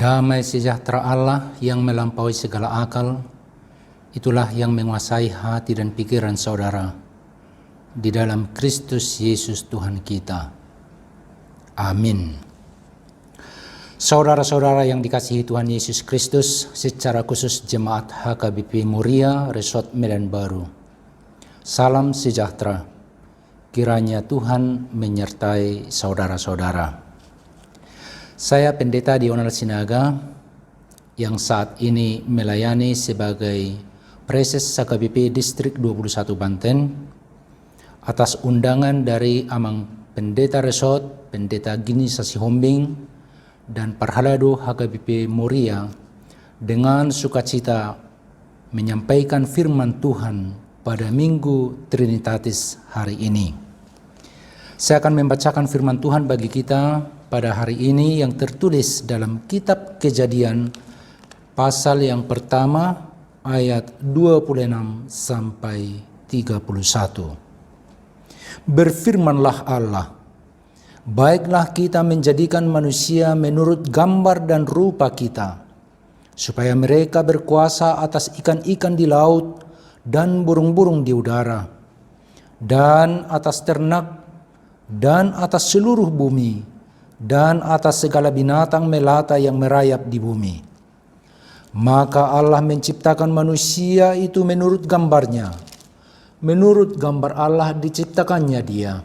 Damai sejahtera Allah yang melampaui segala akal, itulah yang menguasai hati dan pikiran saudara di dalam Kristus Yesus Tuhan kita. Amin. Saudara-saudara yang dikasihi Tuhan Yesus Kristus, secara khusus Jemaat HKBP Muria Resort Medan Baru, salam sejahtera. Kiranya Tuhan menyertai saudara-saudara. Saya pendeta Dionald Sinaga yang saat ini melayani sebagai Preses HKBP Distrik 21 Banten atas undangan dari Amang Pendeta Resort, Pendeta Gini Sasihombing, dan Parhalado HKBP Muria dengan sukacita menyampaikan firman Tuhan pada Minggu Trinitatis hari ini. Saya akan membacakan firman Tuhan bagi kita pada hari ini yang tertulis dalam kitab Kejadian pasal yang pertama ayat 26 sampai 31. Berfirmanlah Allah, baiklah kita menjadikan manusia menurut gambar dan rupa kita, supaya mereka berkuasa atas ikan-ikan di laut dan burung-burung di udara, dan atas ternak, dan atas seluruh bumi, dan atas segala binatang melata yang merayap di bumi. Maka Allah menciptakan manusia itu menurut gambarnya. Menurut gambar Allah diciptakannya dia.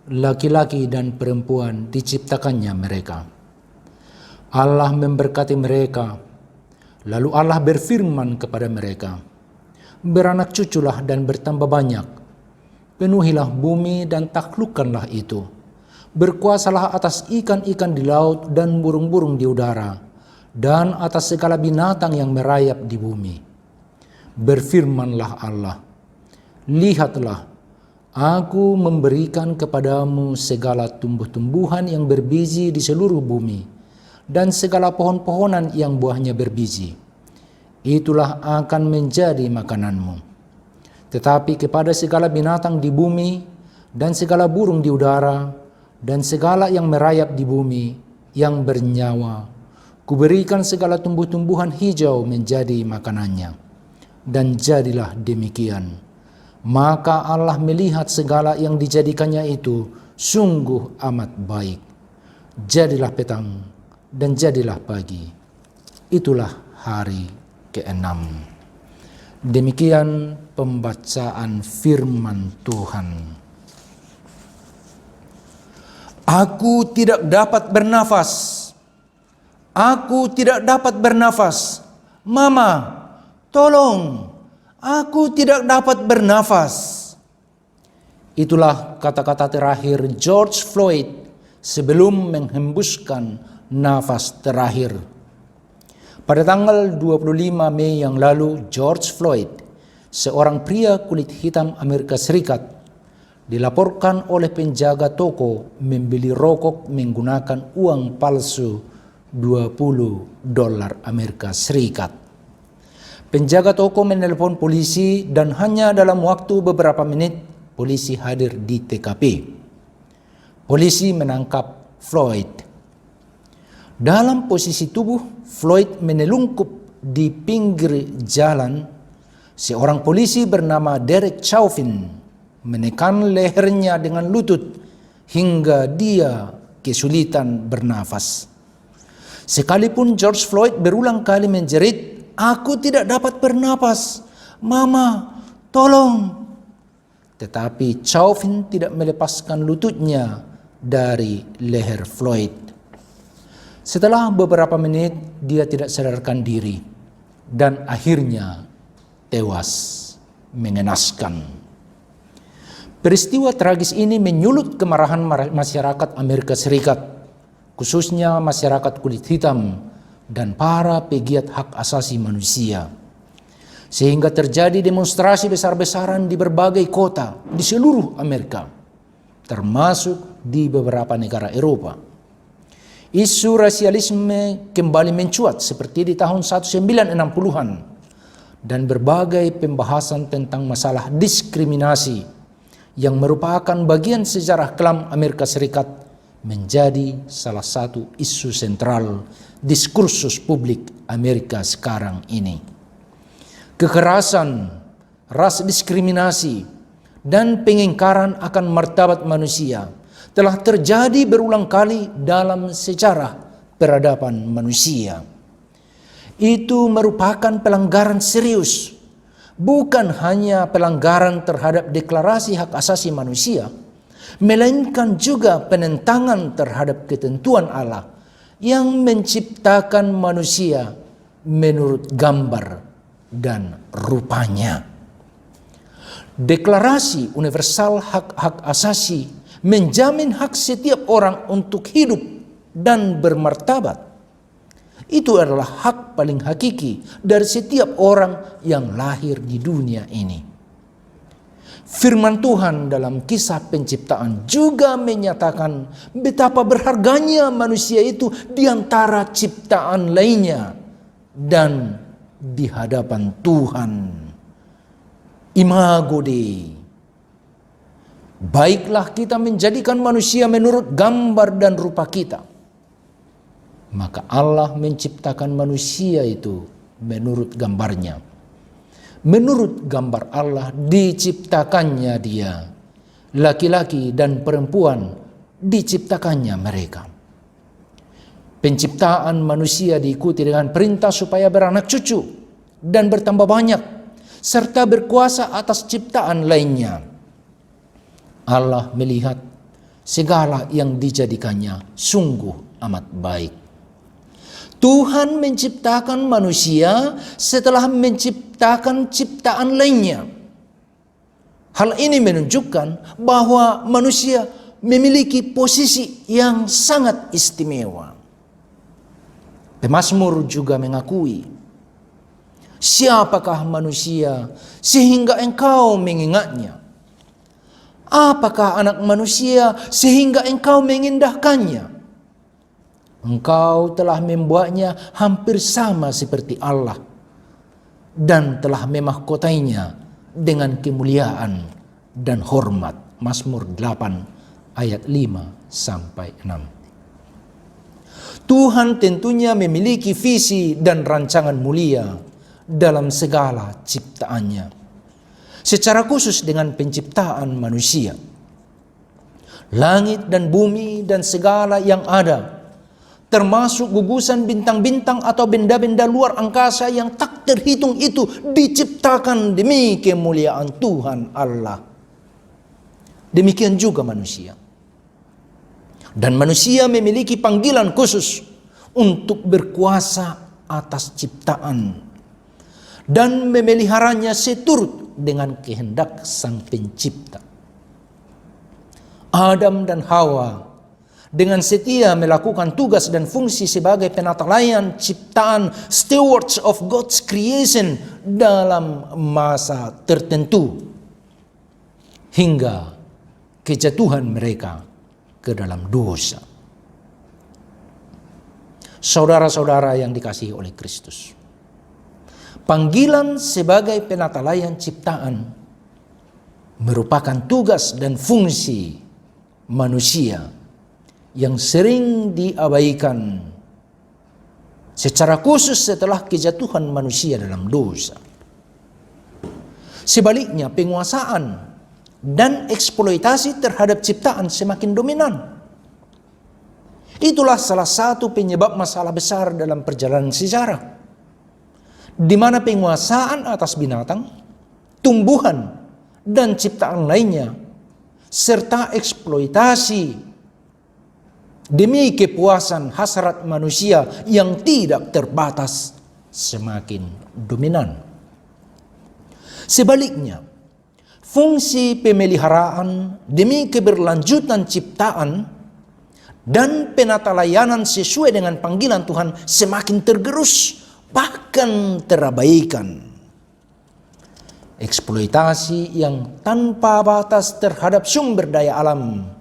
Laki-laki dan perempuan diciptakannya mereka. Allah memberkati mereka. Lalu Allah berfirman kepada mereka, beranak cuculah dan bertambah banyak. Penuhilah bumi dan taklukkanlah itu. Berkuasalah atas ikan-ikan di laut dan burung-burung di udara, dan atas segala binatang yang merayap di bumi. Berfirmanlah Allah, lihatlah, aku memberikan kepadamu segala tumbuh-tumbuhan yang berbiji di seluruh bumi, dan segala pohon-pohonan yang buahnya berbiji. Itulah akan menjadi makananmu. Tetapi kepada segala binatang di bumi, dan segala burung di udara, dan segala yang merayap di bumi yang bernyawa, kuberikan segala tumbuh-tumbuhan hijau menjadi makanannya. Dan jadilah demikian. Maka Allah melihat segala yang dijadikannya itu sungguh amat baik. Jadilah petang dan jadilah pagi. Itulah hari ke-6. Demikian pembacaan firman Tuhan. Aku tidak dapat bernafas. Aku tidak dapat bernafas. Mama, tolong. Aku tidak dapat bernafas. Itulah kata-kata terakhir George Floyd sebelum menghembuskan nafas terakhir. Pada tanggal 25 Mei yang lalu, George Floyd, seorang pria kulit hitam Amerika Serikat, dilaporkan oleh penjaga toko membeli rokok menggunakan uang palsu $20 Amerika Serikat. Penjaga toko menelpon polisi dan hanya dalam waktu beberapa menit polisi hadir di TKP. Polisi menangkap Floyd. Dalam posisi tubuh, Floyd menelungkup di pinggir jalan. Seorang polisi bernama Derek Chauvin menekan lehernya dengan lutut hingga dia kesulitan bernafas. Sekalipun George Floyd berulang kali menjerit, aku tidak dapat bernafas, mama, tolong. Tetapi Chauvin tidak melepaskan lututnya dari leher Floyd. Setelah beberapa menit, dia tidak sadarkan diri dan akhirnya tewas mengenaskan. Peristiwa tragis ini menyulut kemarahan masyarakat Amerika Serikat, khususnya masyarakat kulit hitam dan para pegiat hak asasi manusia. Sehingga terjadi demonstrasi besar-besaran di berbagai kota di seluruh Amerika, termasuk di beberapa negara Eropa. Isu rasialisme kembali mencuat seperti di tahun 1960-an dan berbagai pembahasan tentang masalah diskriminasi yang merupakan bagian sejarah kelam Amerika Serikat menjadi salah satu isu sentral diskursus publik Amerika sekarang ini. Kekerasan, ras diskriminasi, dan pengingkaran akan martabat manusia telah terjadi berulang kali dalam sejarah peradaban manusia. Itu merupakan pelanggaran serius, bukan hanya pelanggaran terhadap deklarasi hak asasi manusia, melainkan juga penentangan terhadap ketentuan Allah yang menciptakan manusia menurut gambar dan rupanya. Deklarasi Universal Hak-Hak Asasi menjamin hak setiap orang untuk hidup dan bermartabat. Itu adalah hak paling hakiki dari setiap orang yang lahir di dunia ini. Firman Tuhan dalam kisah penciptaan juga menyatakan betapa berharganya manusia itu di antara ciptaan lainnya dan di hadapan Tuhan. Imago Dei. Baiklah kita menjadikan manusia menurut gambar dan rupa kita. Maka Allah menciptakan manusia itu menurut gambarnya. Menurut gambar Allah diciptakannya dia. Laki-laki dan perempuan diciptakannya mereka. Penciptaan manusia diikuti dengan perintah supaya beranak cucu dan bertambah banyak, serta berkuasa atas ciptaan lainnya. Allah melihat segala yang dijadikannya sungguh amat baik. Tuhan menciptakan manusia setelah menciptakan ciptaan lainnya. Hal ini menunjukkan bahwa manusia memiliki posisi yang sangat istimewa. Pemazmur juga mengakui, siapakah manusia sehingga engkau mengingatnya? Apakah anak manusia sehingga engkau mengindahkannya? Engkau telah membuatnya hampir sama seperti Allah dan telah memahkotainya dengan kemuliaan dan hormat. Mazmur 8 ayat 5-6. Tuhan tentunya memiliki visi dan rancangan mulia dalam segala ciptaannya. Secara khusus dengan penciptaan manusia. Langit dan bumi dan segala yang ada, termasuk gugusan bintang-bintang atau benda-benda luar angkasa yang tak terhitung itu diciptakan demi kemuliaan Tuhan Allah. Demikian juga manusia. Dan manusia memiliki panggilan khusus untuk berkuasa atas ciptaan dan memeliharanya seturut dengan kehendak Sang Pencipta. Adam dan Hawa dengan setia melakukan tugas dan fungsi sebagai penata layan ciptaan, stewards of God's creation dalam masa tertentu, hingga kejatuhan mereka ke dalam dosa. Saudara-saudara yang dikasihi oleh Kristus, panggilan sebagai penata layan ciptaan merupakan tugas dan fungsi manusia yang sering diabaikan, secara khusus setelah kejatuhan manusia dalam dosa. Sebaliknya, penguasaan dan eksploitasi terhadap ciptaan semakin dominan. Itulah salah satu penyebab masalah besar dalam perjalanan sejarah, di mana penguasaan atas binatang, tumbuhan, dan ciptaan lainnya, serta eksploitasi demi kepuasan hasrat manusia yang tidak terbatas semakin dominan. Sebaliknya, fungsi pemeliharaan demi keberlanjutan ciptaan dan penata layanan sesuai dengan panggilan Tuhan semakin tergerus, bahkan terabaikan. Eksploitasi yang tanpa batas terhadap sumber daya alam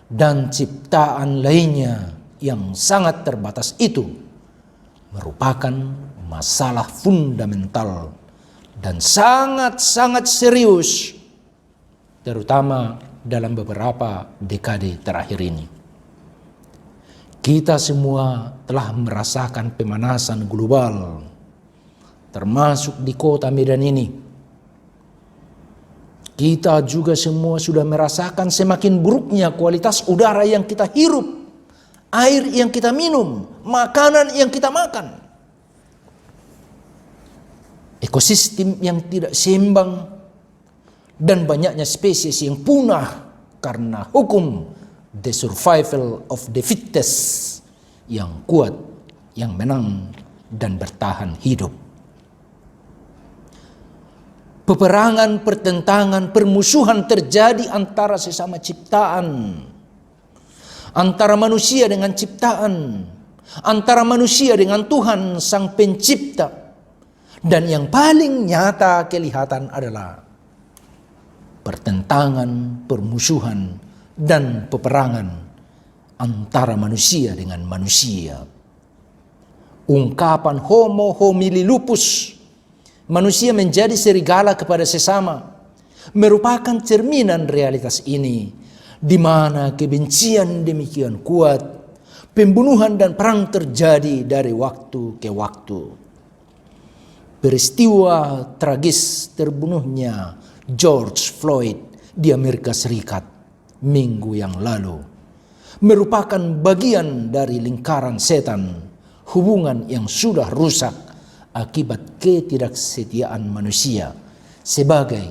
dan ciptaan lainnya yang sangat terbatas itu merupakan masalah fundamental dan sangat-sangat serius, terutama dalam beberapa dekade terakhir ini. Kita semua telah merasakan pemanasan global, termasuk di kota Medan ini. Kita juga semua sudah merasakan semakin buruknya kualitas udara yang kita hirup, air yang kita minum, makanan yang kita makan. Ekosistem yang tidak seimbang dan banyaknya spesies yang punah karena hukum the survival of the fittest, yang kuat, yang menang dan bertahan hidup. Peperangan, pertentangan, permusuhan terjadi antara sesama ciptaan, antara manusia dengan ciptaan, antara manusia dengan Tuhan Sang Pencipta. Dan yang paling nyata kelihatan adalah pertentangan, permusuhan, dan peperangan antara manusia dengan manusia. Ungkapan homo homini lupus, manusia menjadi serigala kepada sesama, merupakan cerminan realitas ini, di mana kebencian demikian kuat, pembunuhan dan perang terjadi dari waktu ke waktu. Peristiwa tragis terbunuhnya George Floyd di Amerika Serikat minggu yang lalu merupakan bagian dari lingkaran setan, hubungan yang sudah rusak akibat ketidaksetiaan manusia sebagai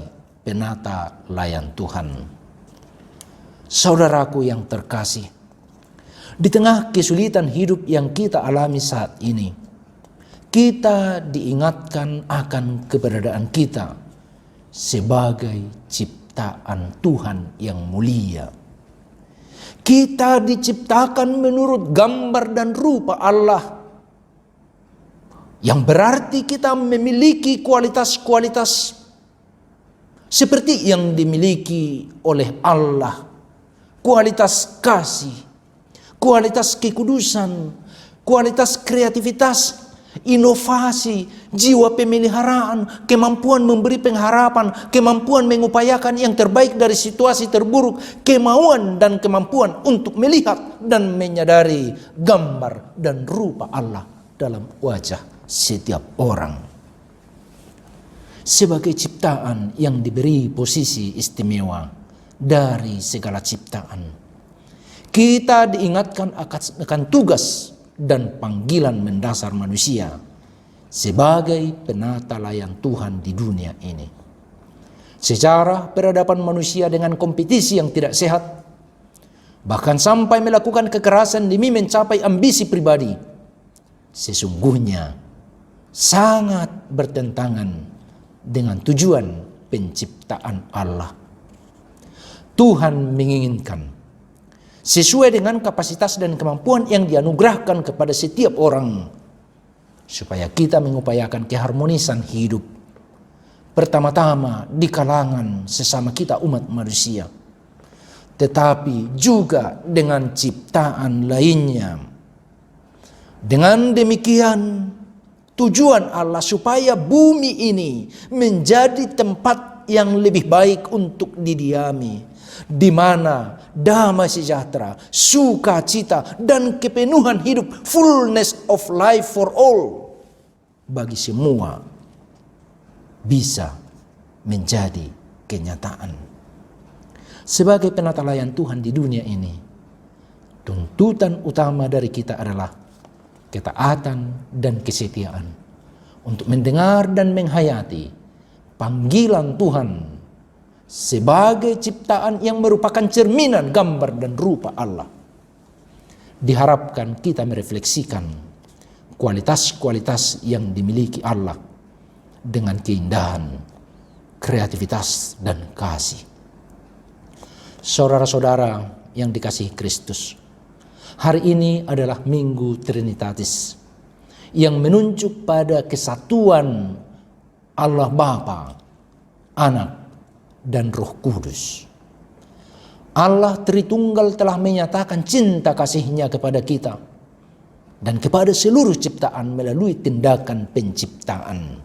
penata layan Tuhan. Saudaraku yang terkasih, di tengah kesulitan hidup yang kita alami saat ini, kita diingatkan akan keberadaan kita sebagai ciptaan Tuhan yang mulia. Kita diciptakan menurut gambar dan rupa Allah, yang berarti kita memiliki kualitas-kualitas seperti yang dimiliki oleh Allah. Kualitas kasih, kualitas kekudusan, kualitas kreativitas, inovasi, jiwa pemeliharaan, kemampuan memberi pengharapan, kemampuan mengupayakan yang terbaik dari situasi terburuk, kemauan dan kemampuan untuk melihat dan menyadari gambar dan rupa Allah dalam wajah setiap orang. Sebagai ciptaan yang diberi posisi istimewa dari segala ciptaan, kita diingatkan akan tugas dan panggilan mendasar manusia sebagai penata layan Tuhan di dunia ini. Sejarah peradaban manusia dengan kompetisi yang tidak sehat, bahkan sampai melakukan kekerasan demi mencapai ambisi pribadi, sesungguhnya sangat bertentangan dengan tujuan penciptaan Allah. Tuhan menginginkan sesuai dengan kapasitas dan kemampuan yang dianugerahkan kepada setiap orang, supaya kita mengupayakan keharmonisan hidup, pertama-tama di kalangan sesama kita umat manusia, tetapi juga dengan ciptaan lainnya. Dengan demikian, tujuan Allah supaya bumi ini menjadi tempat yang lebih baik untuk didiami, di mana damai sejahtera, sukacita, dan kepenuhan hidup, fullness of life for all, bagi semua bisa menjadi kenyataan. Sebagai penata layan Tuhan di dunia ini, tuntutan utama dari kita adalah ketaatan dan kesetiaan untuk mendengar dan menghayati panggilan Tuhan sebagai ciptaan yang merupakan cerminan gambar dan rupa Allah. Diharapkan kita merefleksikan kualitas-kualitas yang dimiliki Allah dengan keindahan, kreativitas, dan kasih. Saudara-saudara yang dikasihi Kristus, hari ini adalah Minggu Trinitatis yang menunjuk pada kesatuan Allah Bapa, Anak, dan Roh Kudus. Allah Tritunggal telah menyatakan cinta kasih-Nya kepada kita dan kepada seluruh ciptaan melalui tindakan penciptaan.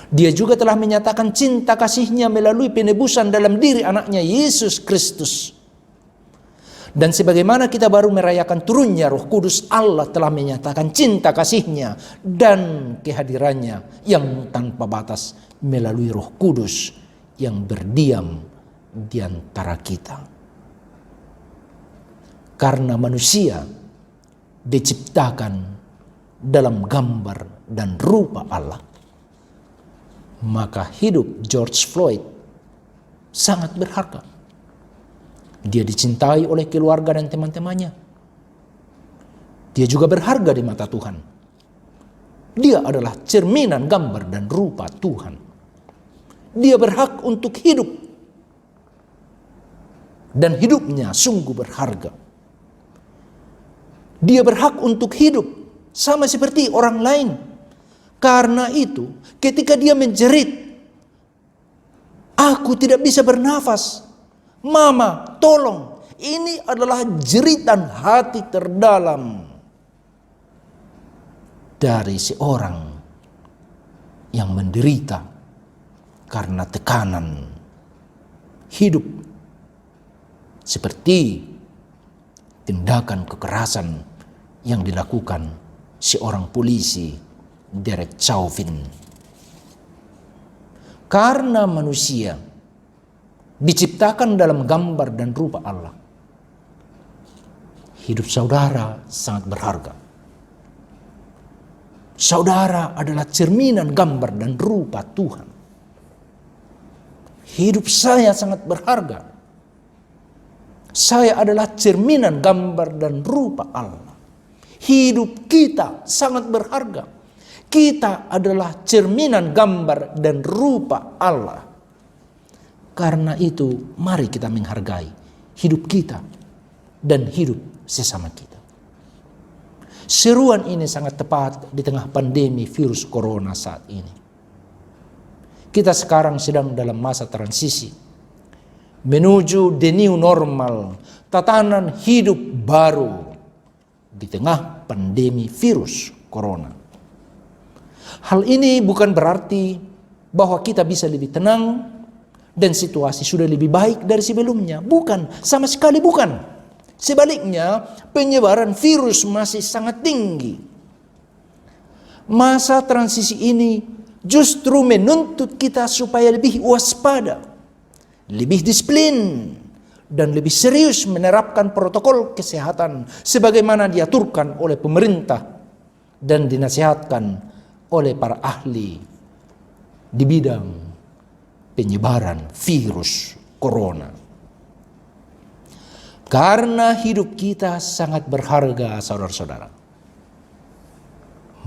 Dia juga telah menyatakan cinta kasih-Nya melalui penebusan dalam diri anaknya Yesus Kristus. Dan sebagaimana kita baru merayakan turunnya Roh Kudus, Allah telah menyatakan cinta kasih-Nya dan kehadirannya yang tanpa batas melalui Roh Kudus yang berdiam di antara kita. Karena manusia diciptakan dalam gambar dan rupa Allah, maka hidup George Floyd sangat berharga. Dia dicintai oleh keluarga dan teman-temannya. Dia juga berharga di mata Tuhan. Dia adalah cerminan gambar dan rupa Tuhan. Dia berhak untuk hidup. Dan hidupnya sungguh berharga. Dia berhak untuk hidup sama seperti orang lain. Karena itu, ketika dia menjerit, "Aku tidak bisa bernafas. Mama, tolong." Ini adalah jeritan hati terdalam dari seorang yang menderita karena tekanan hidup, seperti tindakan kekerasan yang dilakukan seorang polisi, Derek Chauvin. Karena manusia diciptakan dalam gambar dan rupa Allah, hidup saudara sangat berharga. Saudara adalah cerminan gambar dan rupa Tuhan. Hidup saya sangat berharga. Saya adalah cerminan gambar dan rupa Allah. Hidup kita sangat berharga. Kita adalah cerminan gambar dan rupa Allah. Karena itu, mari kita menghargai hidup kita dan hidup sesama kita. Seruan ini sangat tepat di tengah pandemi virus corona saat ini. Kita sekarang sedang dalam masa transisi menuju the new normal, tatanan hidup baru di tengah pandemi virus corona. Hal ini bukan berarti bahwa kita bisa lebih tenang dan situasi sudah lebih baik dari sebelumnya. Bukan, sama sekali bukan. Sebaliknya, penyebaran virus masih sangat tinggi. Masa transisi ini justru menuntut kita supaya lebih waspada, lebih disiplin, dan lebih serius menerapkan protokol kesehatan sebagaimana diaturkan oleh pemerintah dan dinasihatkan oleh para ahli di bidang penyebaran virus corona. Karena hidup kita sangat berharga, saudara-saudara,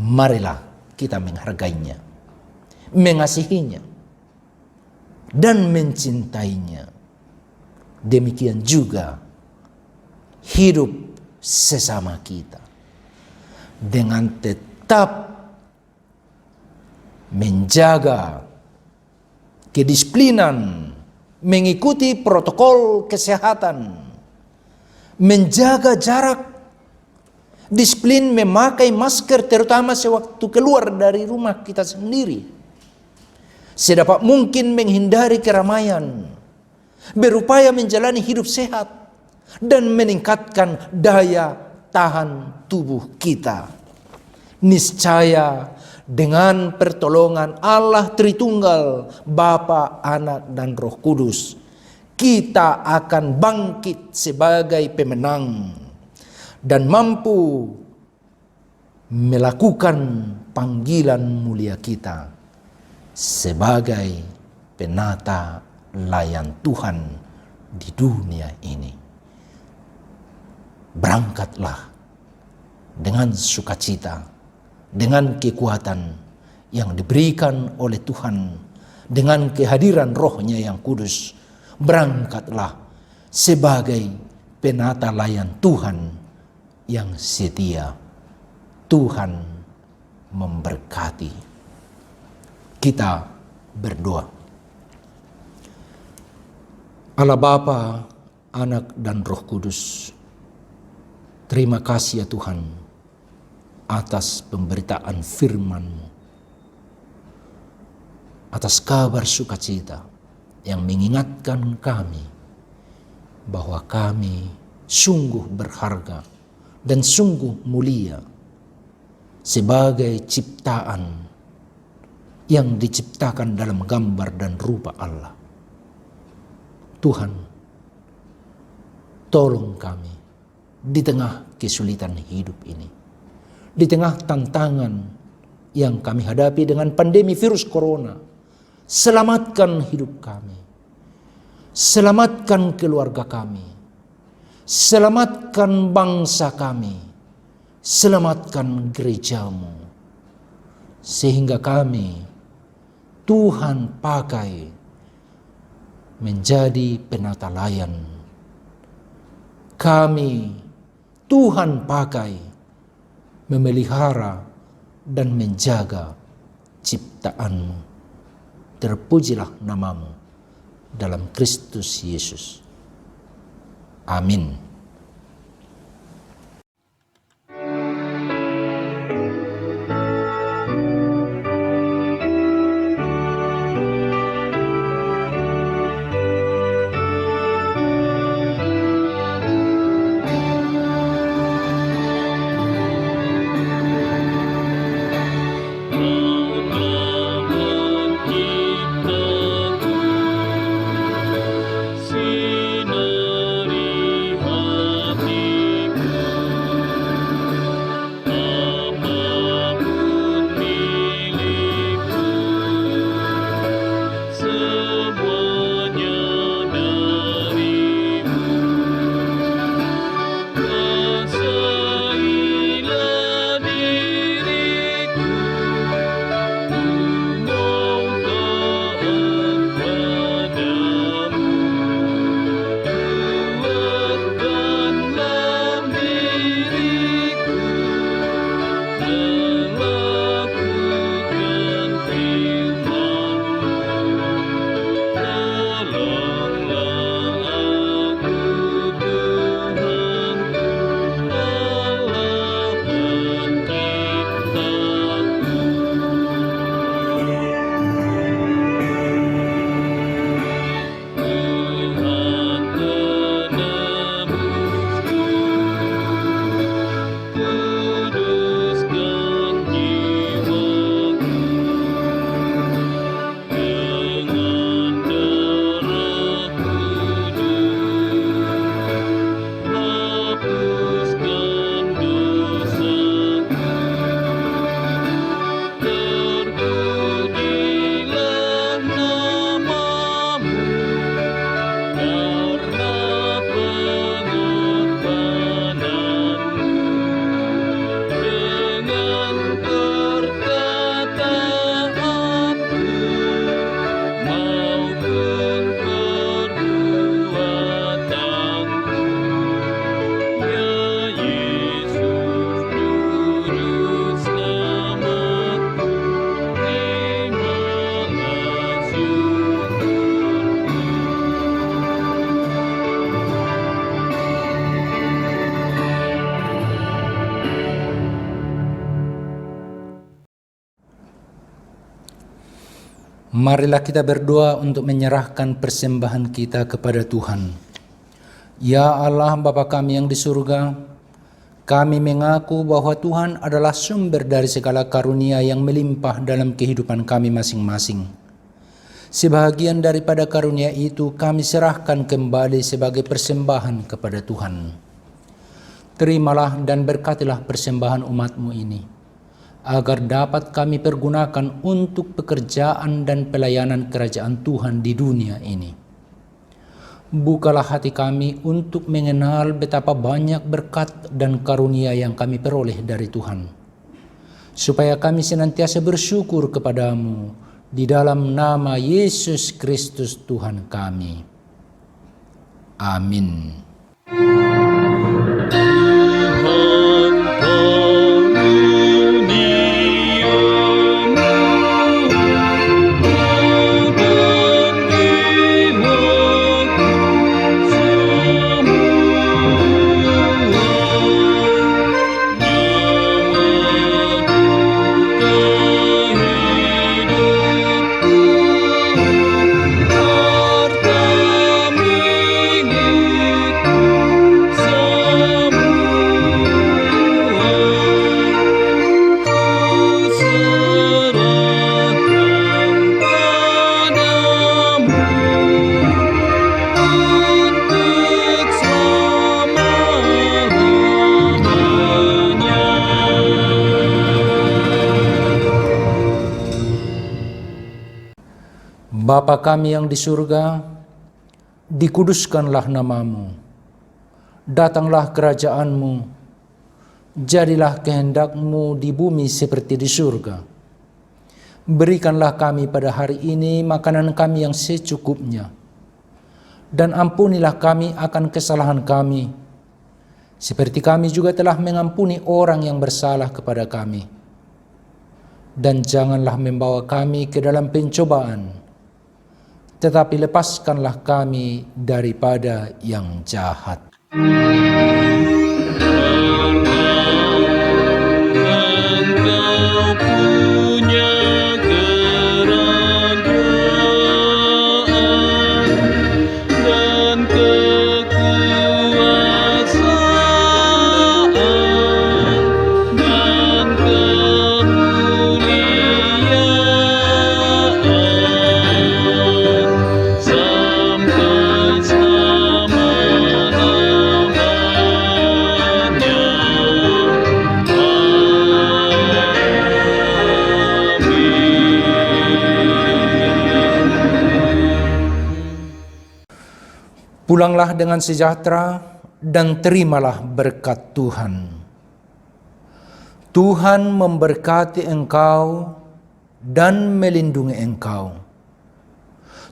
marilah kita menghargainya, mengasihinya, dan mencintainya. Demikian juga hidup sesama kita dengan tetap menjaga kedisiplinan, mengikuti protokol kesehatan, menjaga jarak, disiplin memakai masker terutama sewaktu keluar dari rumah kita sendiri, sedapat mungkin menghindari keramaian, berupaya menjalani hidup sehat, dan meningkatkan daya tahan tubuh kita. Niscaya dengan pertolongan Allah Tritunggal, Bapa, Anak, dan Roh Kudus, kita akan bangkit sebagai pemenang dan mampu melakukan panggilan mulia kita sebagai penata layan Tuhan di dunia ini. Berangkatlah dengan sukacita, dengan kekuatan yang diberikan oleh Tuhan, dengan kehadiran Roh-Nya yang kudus. Berangkatlah sebagai penata layan Tuhan yang setia. Tuhan memberkati. Kita berdoa. Allah Bapa, Anak, dan Roh Kudus, terima kasih ya Tuhan atas pemberitaan firman-Mu, atas kabar sukacita yang mengingatkan kami bahwa kami sungguh berharga dan sungguh mulia sebagai ciptaan yang diciptakan dalam gambar dan rupa Allah. Tuhan, tolong kami di tengah kesulitan hidup ini, di tengah tantangan yang kami hadapi dengan pandemi virus corona. Selamatkan hidup kami, selamatkan keluarga kami, selamatkan bangsa kami, selamatkan gerejamu, sehingga kami Tuhan pakai menjadi penata layan. Kami Tuhan pakai memelihara dan menjaga ciptaan-Mu. Terpujilah namamu dalam Kristus Yesus. Amin. Marilah kita berdoa untuk menyerahkan persembahan kita kepada Tuhan. Ya Allah Bapa kami yang di surga, kami mengaku bahwa Tuhan adalah sumber dari segala karunia yang melimpah dalam kehidupan kami masing-masing. Sebahagian daripada karunia itu kami serahkan kembali sebagai persembahan kepada Tuhan. Terimalah dan berkatilah persembahan umat-Mu ini, agar dapat kami pergunakan untuk pekerjaan dan pelayanan kerajaan Tuhan di dunia ini. Bukalah hati kami untuk mengenal betapa banyak berkat dan karunia yang kami peroleh dari Tuhan, supaya kami senantiasa bersyukur kepadamu di dalam nama Yesus Kristus Tuhan kami. Amin. Bapa kami yang di surga, dikuduskanlah namamu. Datanglah kerajaanmu, jadilah kehendakmu di bumi seperti di surga. Berikanlah kami pada hari ini makanan kami yang secukupnya. Dan ampunilah kami akan kesalahan kami, seperti kami juga telah mengampuni orang yang bersalah kepada kami. Dan janganlah membawa kami ke dalam pencobaan, tetapi lepaskanlah kami daripada yang jahat. Pulanglah dengan sejahtera dan terimalah berkat Tuhan. Tuhan memberkati engkau dan melindungi engkau.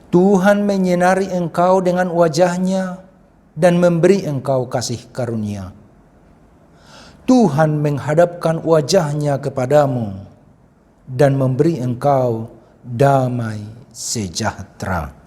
Tuhan menyinari engkau dengan wajah-Nya dan memberi engkau kasih karunia. Tuhan menghadapkan wajah-Nya kepadamu dan memberi engkau damai sejahtera.